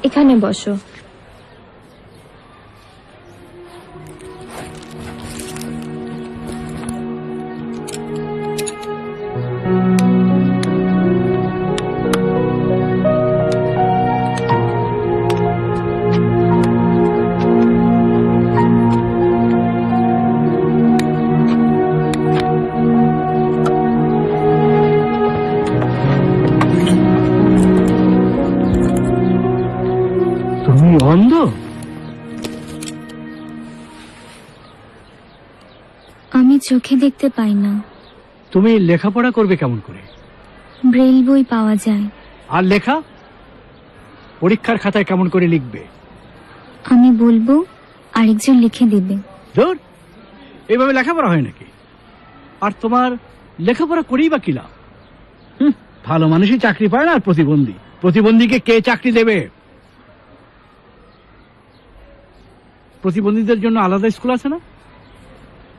এখানে বসো। তুমি অন্ধ? আমি চোখে দেখতে পাই না। তুমি লেখাপড়া করবে কেমন করে? ব্রেইল বই পাওয়া যায়। আর লেখা পরীক্ষার খাতায় কেমন করে লিখবে? আমি বলবো, আরেকজন লিখে দেবে। ধুর, এইভাবে লেখাপড়া হয় নাকি? আর তোমার লেখাপড়া করেই বা কি লাভ? ভালো মানুষই চাকরি পায় না, আর প্রতিবন্ধীকে কে চাকরি দেবে? প্রতিবন্ধীদের জন্য আলাদা স্কুল আছে না?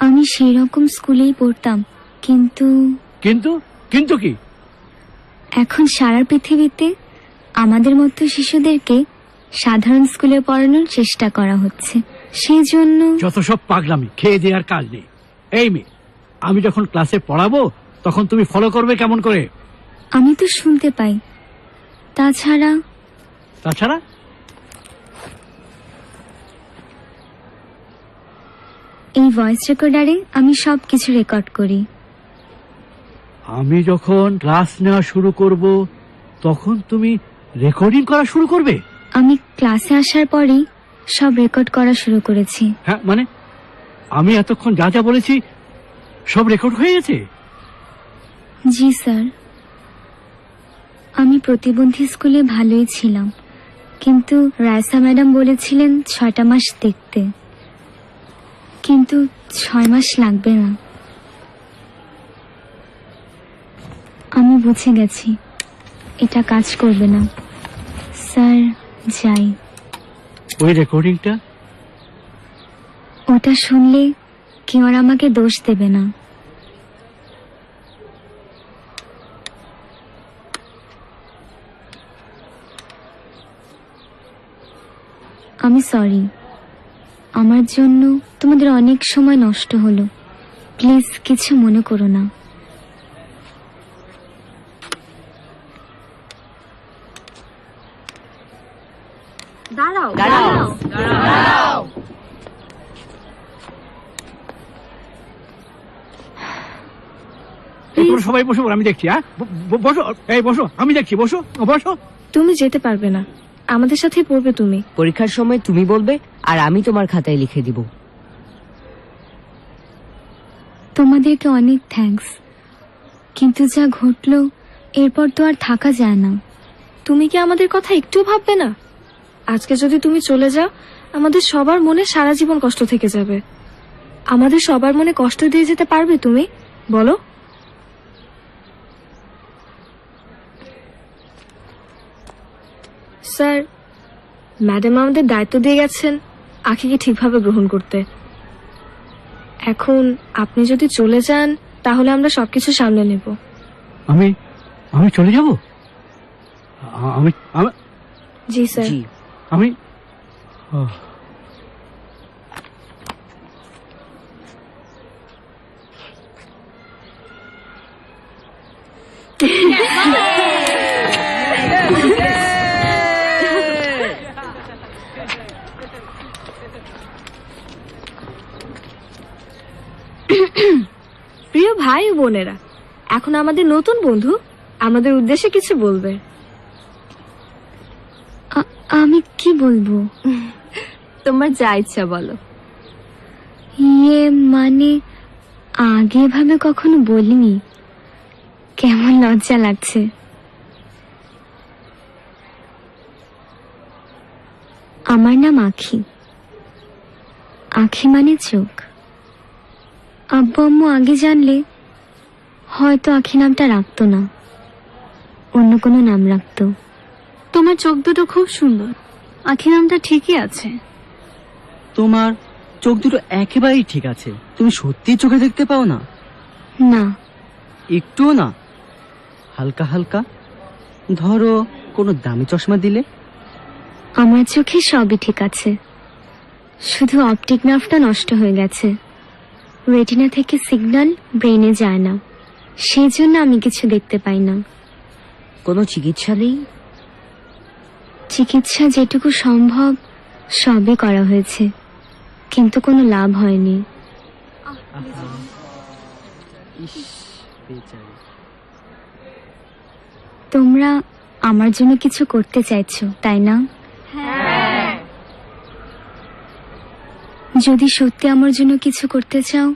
আমি সেই রকম স্কুলেই পড়তাম, কিন্তু কিন্তু কিন্তু কি? এখন সারা পৃথিবীতে আমাদের মতো শিশুদেরকে সাধারণ স্কুলে পড়ানোর চেষ্টা করা হচ্ছে। সেই জন্য যত সব পাগলামি, খেয়ে দেওয়ার কাজ নেই। এই মেয়ে, আমি যখন ক্লাসে পড়াবো তখন তুমি ফলো করবে কেমন করে? আমি তো শুনতে পাই। তাছাড়া তাছাড়া এই ভয়েস রেকর্ডারে আমি সবকিছু রেকর্ড করি। আমি যখন ক্লাস নেওয়া শুরু করব তখন তুমি রেকর্ডিং করা শুরু করবে? আমি ক্লাসে আসার পরেই সব রেকর্ড করা শুরু করেছি। হ্যাঁ, মানে আমি এতক্ষণ যা যা বলেছি সব রেকর্ড হয়ে গেছে? জি স্যার। আমি প্রতিবন্ধী স্কুলে ভালোই ছিলাম, কিন্তু রায়সা ম্যাডাম বলেছিলেন 6টা মাস দেখতে, কিন্তু 6 মাস লাগবে না। আমি বুঝে গেছি এটা কাজ করবে না। স্যার, যাই। ওই রেকর্ডিংটা? ওটা শুনলে কেউ আর আমাকে দোষ দেবে না। আমি সরি, আমার জন্য তোমাদের অনেক সময় নষ্ট হলো। প্লিজ কিছু মনে করো না। দাঁড়াও। তোমরা সবাই বসো, আমি দেখছি। হ্যাঁ, বসো। এই বসো, আমি দেখছি। বসো বসো। তুমি যেতে পারবে না, আমাদের সাথে পড়বে তুমি। পরীক্ষার সময় তুমি বলবে আর আমি তোমার খাতায় লিখে দিব। তোমাদেরকে অনেক থ্যাঙ্কস, কিন্তু যা ঘটলো এরপর তো আর থাকা যায় না। তুমি কি আমাদের কথা একটু ভাববে না? আজকে যদি তুমি চলে যাও, আমাদের সবার মনে সারা জীবন কষ্ট থেকে যাবে। আমাদের সবার মনে কষ্ট দিয়ে যেতে পারবে তুমি? বলো। স্যার, ম্যাডাম আমাদের দায়িত্ব দিয়ে গেছেন আখিকে ঠিকভাবে গ্রহণ করতে। এখন আপনি যদি চলে যান তাহলে আমরা সবকিছু সামলে নেব। আমি আমি চলে যাব? আমি আমি জি স্যার। জি। আমি প্রিয় ভাই ও বোনেরা, এখন আমাদের নতুন বন্ধু আমাদের উদ্দেশ্যে কিছু বলবে। আমি কি বলবো? তোমার যা ইচ্ছা বলো। ইয়ে মানে আগে ভাবে কখনো বলিনি, কেমন লজ্জা লাগছে। আমার নাম আখি। আখি মানে চোখ। আব্বু আম্মু আগে জানলে হয়তো আখি নামটা রাখতো না, অন্য কোনো নাম রাখতো। তোমার চোখ দুটো খুব সুন্দর, আখি নামটা ঠিকই আছে। তোমার চোখ দুটো একেবারেই ঠিক আছে। তুমি সত্যি চোখে দেখতে পাও না? না, একটুও না? হালকা হালকা? ধরো কোনো দামি চশমা দিলে? আমার চোখে সবই ঠিক আছে, শুধু অপটিক নার্ভটা নষ্ট হয়ে গেছে। রেটিনা থেকে সিগন্যাল ব্রেনে যায় না, সেই জন্য আমি কিছু দেখতে পাই না। কোনো চিকিৎসা নেই? চিকিৎসা যেটুকু সম্ভব সবই করা হয়েছে, কিন্তু কোনো লাভ হয়নি। বেচারি। তোমরা আমার জন্য কিছু করতে চাইছো, তাই না? যদি সত্যি আমার জন্য কিছু করতে চাও,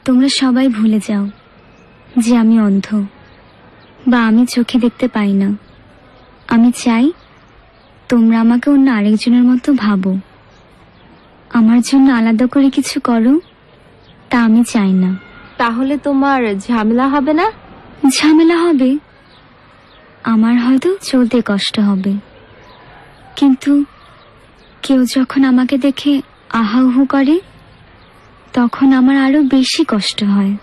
তোমরা সবাই ভুলে যাও যে আমি অন্ধ বা আমি চোখে দেখতে পাই না। আমি চাই তোমরা আমাকে অন্য আরেকজনের মতো ভাবো। আমার জন্য আলাদা করে কিছু করো, তা আমি চাই না। তাহলে তোমার ঝামেলা হবে না? ঝামেলা হবে, আমার হয়তো চলতে কষ্ট হবে, কিন্তু কেউ যখন আমাকে দেখে আহাউহু করে তখন আমার আরো বেশি কষ্ট হয়।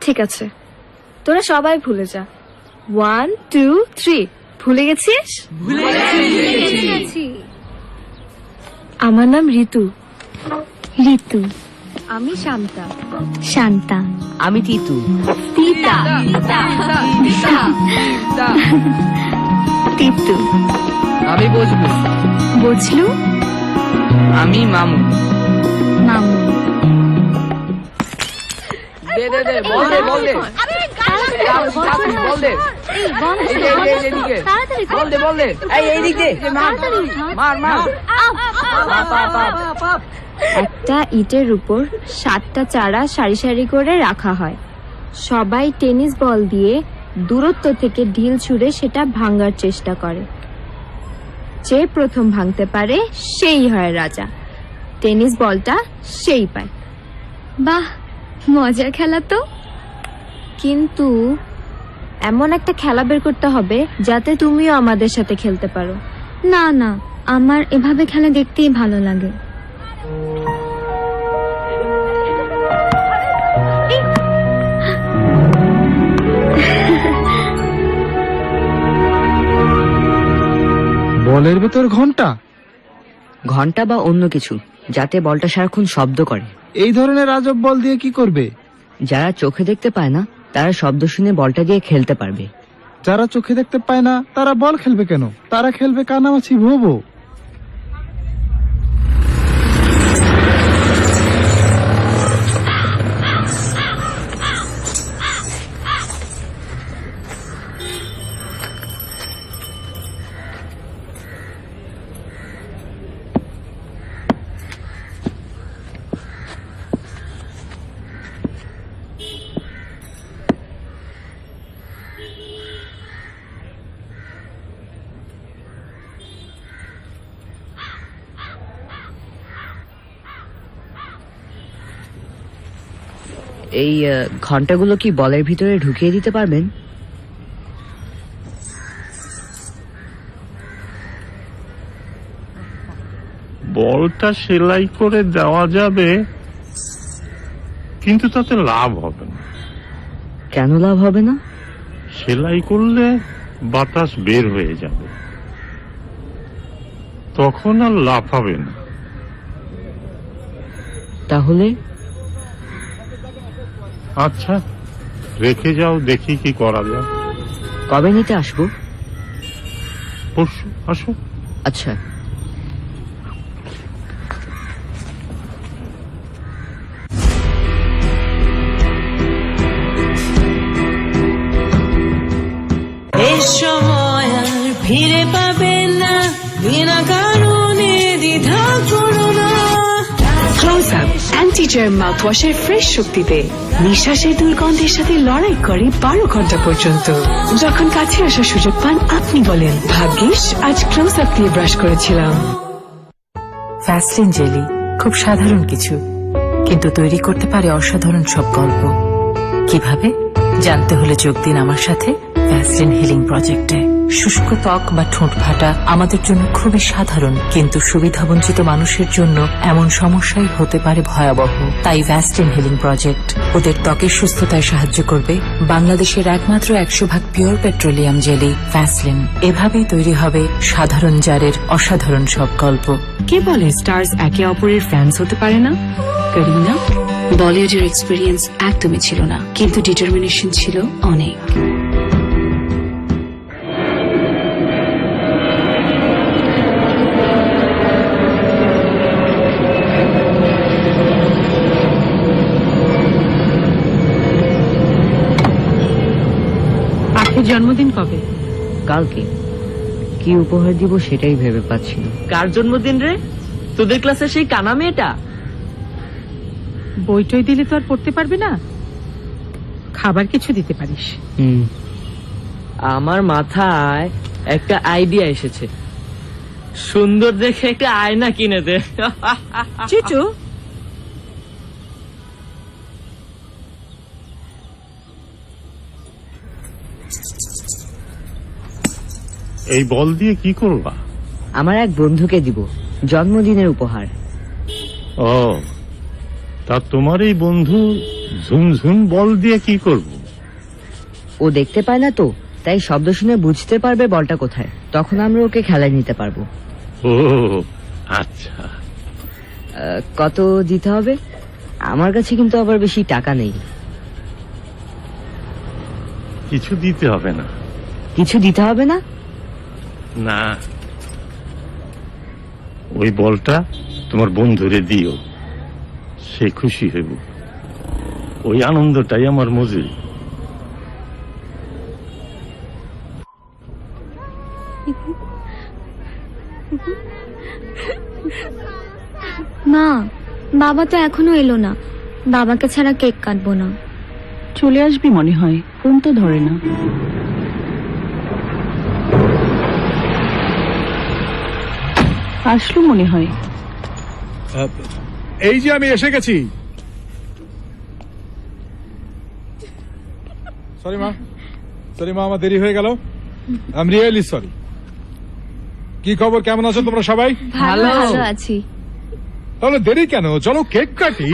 ঠিক আছে, তোরা সবাই ভুলে যা। 1 2 3। ভুলে গেছিস? আমার নাম ঋতু। ঋতু। আমি শান্তা। শান্তা। আমি তিতু। তিতু। আমি বুঝবো। বুঝলু। আমি মামু। মামু। দে দে দে, বল দে বল দে। বল দে। এইদিকে। বল দে বল দে। এইদিক দে। মার মার। একটা ইটের উপর 7টা চারা সারি সারি করে রাখা হয়। সবাই টেনিস বল দিয়ে দূরত্ব থেকে ঢিল ছুঁড়ে সেটা ভাঙার চেষ্টা করে। যে প্রথম ভাঙতে পারে সেই হয় রাজা। টেনিস বলটা সেই পায়। বাহ, মজার খেলা তো। কিন্তু এমন একটা খেলা বের করতে হবে যাতে তুমিও আমাদের সাথে খেলতে পারো। না না, আমার এভাবে খেলা দেখতেই ভালো লাগে। বলের ভেতর ঘন্টা? ঘন্টা বা অন্য কিছু, যাতে বলটা সারাক্ষণ শব্দ করে। এই ধরনের আজব বল দিয়ে কি করবে? যারা চোখে দেখতে পায় না তারা শব্দ শুনে বলটা দিয়ে খেলতে পারবে। যারা চোখে দেখতে পায় না তারা বল খেলবে কেন? তারা খেলবে কানামাছি ভোবো। এই ঘন্টাগুলো কি বলের ভিতরে ঢুকিয়ে দিতে পারবেন? বলটা সেলাই করে দেওয়া যাবে, কিন্তু তাতে লাভ হবে না। কেন লাভ হবে না? সেলাই করলে বাতাস বের হয়ে যাবে, তখন আর লাভ হবে না। তাহলে? আচ্ছা, রেখে যাও, দেখি কি করা যায়। কবে নিতে আসবো? পরশু আসো। আচ্ছা। এই সময় আর ফিরে পাবে না, বিনা কারণে দ্বিধা করো না। ক্লোজ আপ অ্যান্টি জার্ম মাউথওয়াশের ফ্রেশ শক্তিতে নিঃশ্বাসের দুর্গন্ধের সাথে লড়াই করে 12 ঘন্টা পর্যন্ত। যখন কাছে আসার সুযোগ পান আপনি বলেন, ভাগ্যিস আজ ক্লোজ আপ দিয়ে ব্রাশ করেছিলাম। ভ্যাসলিন জেলি খুব সাধারণ কিছু, কিন্তু তৈরি করতে পারে অসাধারণ সব গল্প। কিভাবে জানতে হলে যোগ দিন আমার সাথে ভ্যাসলিন হিলিং প্রজেক্টে। শুষ্ক ত্বক বা ঠোঁট ফাটা আমাদের জন্য খুবই সাধারণ, কিন্তু সুবিধাবঞ্চিত মানুষের জন্য এমন সমস্যাই হতে পারে ভয়াবহ। তাই ভ্যাসলিন হিলিং প্রজেক্ট ওদের ত্বকের সুস্থতায় সাহায্য করবে। বাংলাদেশের একমাত্র 100% পিওর পেট্রোলিয়াম জেলি ভ্যাসলিন। এভাবেই তৈরি হবে সাধারণ জারের অসাধারণ সব গল্প। কে বলে স্টার্স একে অপরের ফ্যান্স হতে পারে না? করিনা, বলিউডের এক্সপিরিয়েন্স একদমই ছিল না, কিন্তু ডিটারমিনেশন ছিল অনেক। পাখির জন্মদিন কবে? কালকে কি উপহার দিব সেটাই ভেবে পাচ্ছি না। কার জন্মদিন রে? তোদের ক্লাসে সেই কানা মেয়েটা? বইটই দিলে তো আর পড়তে পারবে না, খাবার কিছু দিতে পারিস। আমার মাথায় একটা আইডিয়া এসেছে, সুন্দর দেখে একটা আয়না কিনে দে। চিচু, এই বল দিয়ে কি করবা? আমার এক বন্ধুকে দিব, জন্মদিনের উপহার। ও, তা তোমার এই বন্ধু ঝুনঝুন বল দিয়ে কি করব? ও দেখতে পায় না তো, তাই শব্দ শুনে বুঝতে পারবে বলটা কোথায়, তখন আমরা ওকে খেলায় নিতে পারবো। ও আচ্ছা। কত দিতে হবে? আমার কাছে কিন্তু আবার বেশি টাকা নেই। কিছু দিতে হবে না। কিছু দিতে হবে না? না, ওই বলটা তোমার বন্ধুরে দিও, সে খুশি হইব। ওই আনন্দটাই আমার মজুরি। মা, বাবা তো এখনো এলো না, বাবাকে ছাড়া কেক কাটবো না। চলে আসবি মনে হয়, ফোন তো ধরে না। আসলো মনে হয়। এই যে আমি এসে গেছি। সরি মা, আমার দেরি হয়ে গেল। I am really sorry. কি খবর, কেমন আছো তোমরা সবাই? ভালো আছি। তাহলে দেরি কেন, চলো কেক কাটি।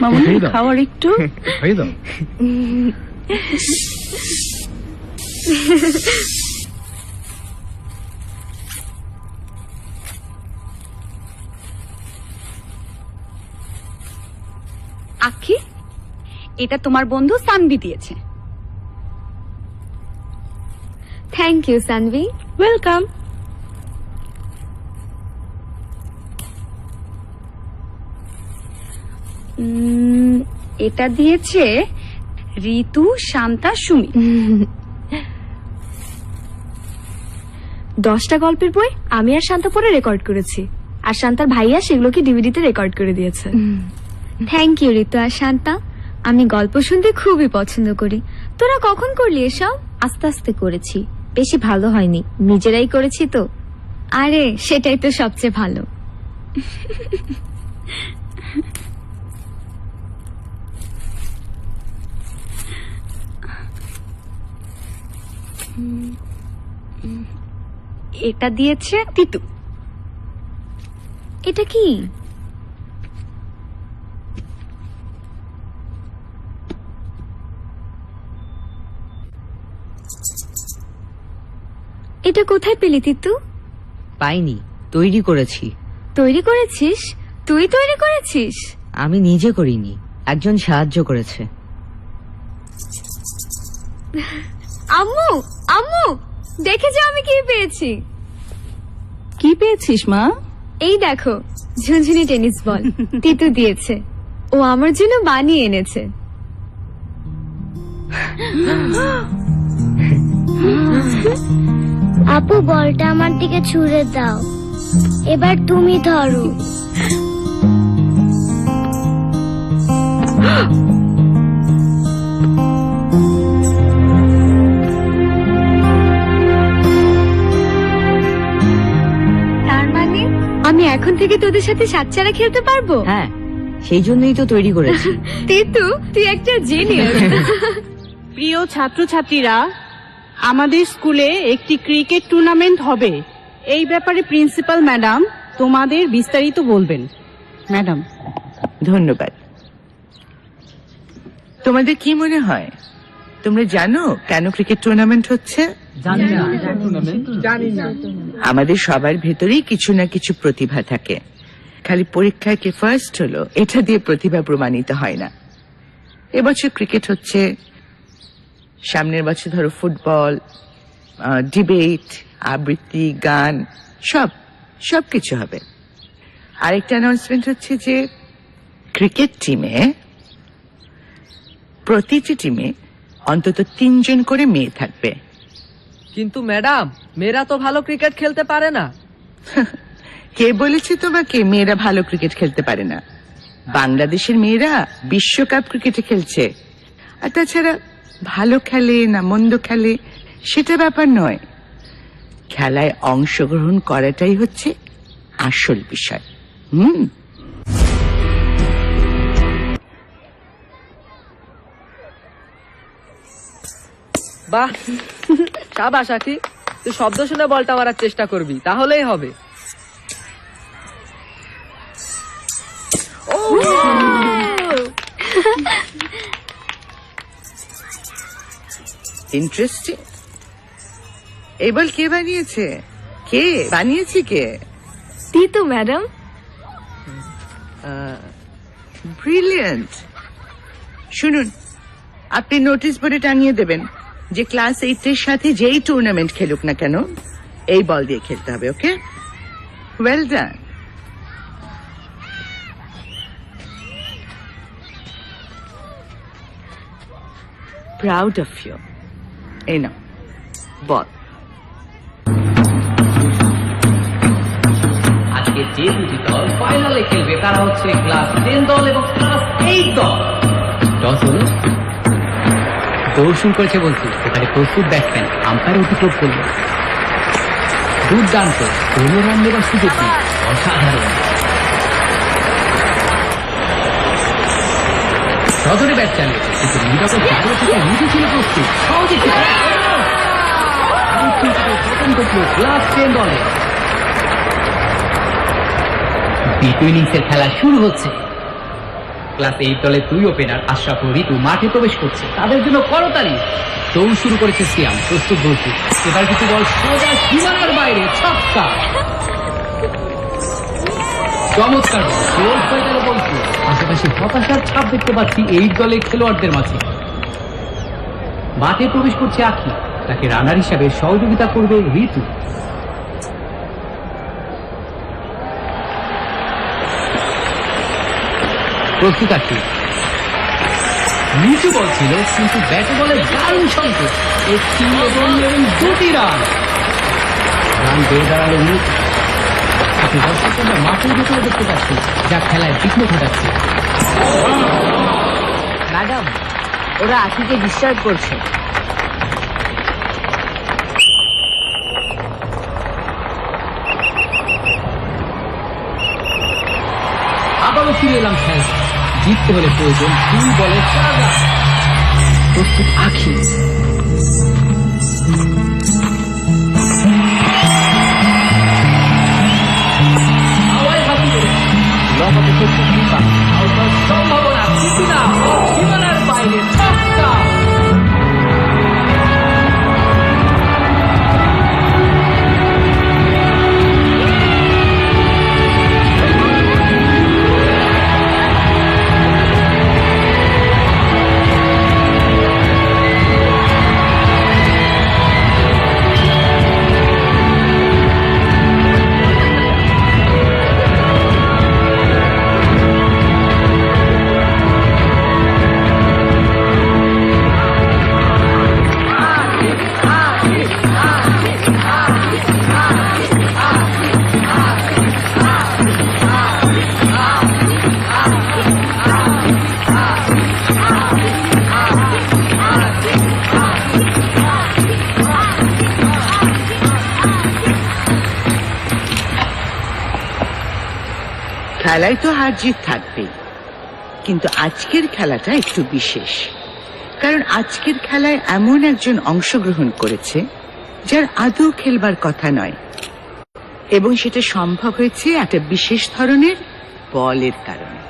মামুনি, খাওয়ার একটু হয়ে দাও। আখি, এটা তোমার বন্ধু সানভি দিয়েছে। Thank you Sanvi. ওয়েলকাম। এটা দিয়েছে ঋতু, শান্তা, সুমি। 10টা গল্পের বই আমি আর শান্তা পরে রেকর্ড করেছি, আর শান্তার ভাইয়া সেগুলোকে ডিভিডিতে রেকর্ড করে দিয়েছে। থ্যাংক ইউ ঋতু আর শান্তা, আমি গল্প শুনতে খুবই পছন্দ করি। তোরা কখন করলি এসব? আস্তে আস্তে করেছি, বেশি ভালো হয়নি, নিজেরাই করেছি তো। আরে সেটাই তো সবচেয়ে ভালো। এটা দিয়েছে তিতু। এটা কি? এটা কোথায় পেলি তিতু? পাইনি, তৈরি করেছি। তৈরি করেছিস? তুই তৈরি করেছিস? আমি নিজে করিনি, একজন সাহায্য করেছে। আম্মু আম্মু দেখেছো আমি কি পেয়েছি? কি পেয়েছিস মা? এই দেখো ঝুনঝুনি টেনিস বল তিতু দিয়েছে, ও আমার জন্য বানিয়ে এনেছে। আপু বলটা আমার দিকে ছুঁড়ে দাও, এবার তুমি ধরো। তার মানে আমি এখন থেকে তোদের সাথে সাতচারা খেলতে পারবো? হ্যাঁ, সেই জন্যই তো তৈরি করেছি। তিতু তুই একটা জিনিয়াস। প্রিয় ছাত্রছাত্রীরা, আমাদের স্কুলে একটি ক্রিকেট টুর্নামেন্ট হবে। এই ব্যাপারে প্রিন্সিপাল ম্যাডাম তোমাদের বিস্তারিত বলবেন। ম্যাডাম। ধন্যবাদ। তোমাদের কি মনে হয়, তোমরা জানো কেন ক্রিকেট টুর্নামেন্ট হচ্ছে? আমাদের সবার ভেতরেই কিছু না কিছু প্রতিভা থাকে, খালি পরীক্ষায় কে ফার্স্ট হলো এটা দিয়ে প্রতিভা প্রমাণিত হয় না। এবছর ক্রিকেট হচ্ছে, সামনের বছর ধরো ফুটবল, ডিবেট, আবৃত্তি, গান, সব কিছু হবে। আরেকটা অ্যানাউন্সমেন্ট হচ্ছে যে ক্রিকেট টিমে, প্রতিটি টিমে অন্তত 3 জন করে মেয়ে থাকবে। কিন্তু ম্যাডাম, মেয়েরা তো ভালো ক্রিকেট খেলতে পারে না। কে বলেছে তোমাকে মেয়েরা ভালো ক্রিকেট খেলতে পারে না? বাংলাদেশের মেয়েরা বিশ্বকাপ ক্রিকেটে খেলছে। আর তাছাড়া ভালো খেলে না মন্দ খেলে সেটা ব্যাপার নয়, খেলায় অংশগ্রহণ করাটাই হচ্ছে আসল বিষয়। বাহ, শাবাশ আখি, তুই শব্দ শুনে বলটা মারার চেষ্টা করবি, তাহলেই হবে। ইন্টারেস্টিং। এই বল কে বানিয়েছে? কে বানিয়েছে? কে? তিতু ম্যাডাম। ব্রিলিয়েন্ট। শুনুন, আপনি নোটিশ বোর্ডে টাঙিয়ে দেবেন যে ক্লাস 8 এর সাথে যেই টুর্নামেন্ট খেলুক না কেন এই বল দিয়ে খেলতে হবে। Okay, well done. Proud of you. এই নাও বল। আজকে যে দুটি দল ফাইনালে খেলবে তারা হচ্ছে ক্লাস 10 দল এবং ক্লাস 8 দল। টস হলো, দৌড় শুরু করেছে বলছি, এখানে প্রস্তুত ব্যাটসম্যান আম্পায়ার অতিক্রম করলো। দুর্দান্ত, কোনো রান নেবার সুযোগ নেই, অসাধারণ। সদরে ব্যাট চালিয়েছে কিন্তু নিরবে জায়গা থেকে নিজে ছিল প্রস্তুত, সহজে ক্লাস 10 দলে। দ্বিতীয় ইনিংসের খেলা শুরু হচ্ছে। ক্লাস 8 দলের 2 ওপেনার আশরাফ ও ঋতু মাঠে প্রবেশ করছে, তাদের জন্য করতালি। দৌড় শুরু করেছে সিয়াম, প্রস্তুত বলছি। এবার কিছু বল সোজা সীমানার বাইরে, ছক্কা। চমৎকার বল, জোর হয়ে গেল বলছি। পাশাপাশি হতাশার ছাপ দেখতে পাচ্ছি এই দলের খেলোয়াড়দের মাঝে। মাঠে প্রবেশ করছে আখি, তাকে রানার হিসাবে সহযোগিতা করবে ঋতু। প্রস্তুত আখি। নিচু বল ছিল কিন্তু ব্যাটে বলে দারুণ সংকেত, একটি এবং 2টি রান। রান বেড়ে দাঁড়ালো ঋতু। আপনি দর্শকদের মাঠের ভেতরে দেখতে পাচ্ছি, যা খেলায় বিঘ্ন ঘটাচ্ছে। ম্যাডাম, ওরা আখিকে ডিস্টার্ব করছে। আবারও ফিরে এলাম খেলা। জিততে হলে প্রয়োজন 2 বলে 4 রান। প্রস্তুত আখি। সম্ভাবনা কিছু না, সীমানার বাইরে ছক্কা। খেলায় তো হার জিত থাকবেই, কিন্তু আজকের খেলাটা একটু বিশেষ, কারণ আজকের খেলায় এমন একজন অংশগ্রহণ করেছে যার আদৌ খেলবার কথা নয়, এবং সেটা সম্ভব হয়েছে একটা বিশেষ ধরনের বলের কারণে।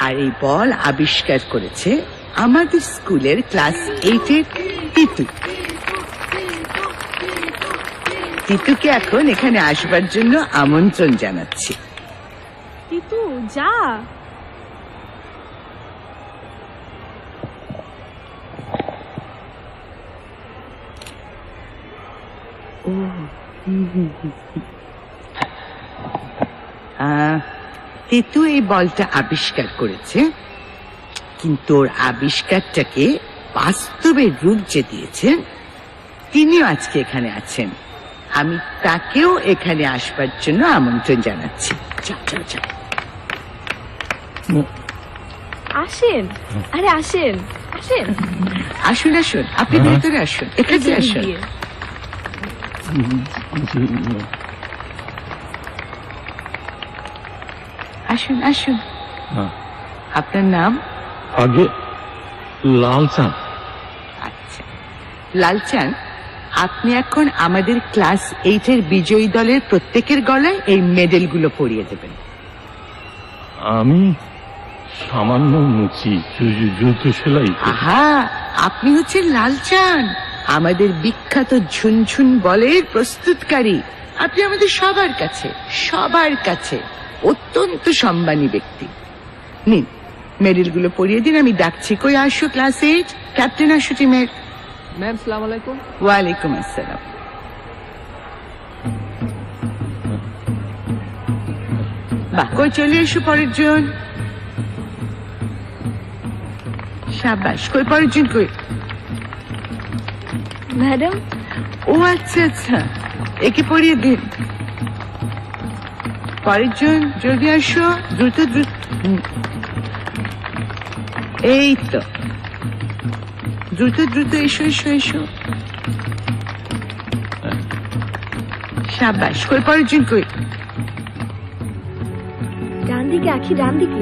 আর এই বল আবিষ্কার করেছে আমাদের স্কুলের ক্লাস 8-এর তিতু। তিতুকে এখন এখানে আসবার জন্য আমন্ত্রণ জানাচ্ছি। তিতু যা। তিতু এই বলটা আবিষ্কার করেছে, কিন্তু ওর আবিষ্কারটাকে বাস্তবে রূপ যে দিয়েছেন তিনিও আজকে এখানে আছেন। আমি তাকেও এখানে আসবার জন্য আমন্ত্রণ জানাচ্ছি। চল চল চল। আসেন, আরে আসেন আসেন। আসুন আসুন, আপনি ভেতরে আসুন, এখানে আসুন। আসুন আসুন। আপনার নাম? আগে লালচাঁদ। আচ্ছা লালচাঁদ, আপনি এখন আমাদের ক্লাস 8-এর বিজয়ী দলের প্রত্যেকের গলায় এই মেডেলগুলো পরিয়ে দেবেন। আমি সামান্য মুচি, জুতো সেলাই। আহা, আপনি হচ্ছেন লালচাঁদ, আমাদের বিখ্যাত ঝুনঝুন বলের প্রস্তুতকারী। আপনি আমাদের সবার কাছে অত্যন্ত সম্মানী ব্যক্তি। নিন মেডেলগুলো পরিয়ে দিন। আমি ডাকছি, কই আসো ক্লাস 8 ক্যাপ্টেন, আসো টিমের। ম্যাম সালাম আলাইকুম। ওয়ালাইকুম আসসালাম। বাহ, কই চলে এসো পরের জন। সাবাস, কই পরের জন কই? ম্যাডাম। ও আচ্ছা আচ্ছা, একে পরিয়ে দিন। পরের জন জলদি আসো, দ্রুত দ্রুত। এই তো, দ্রুত দ্রুত এসো এসো এসো। সাবাস, কই পরের জন কই? ডান দিকে আখি, ডান দিকে।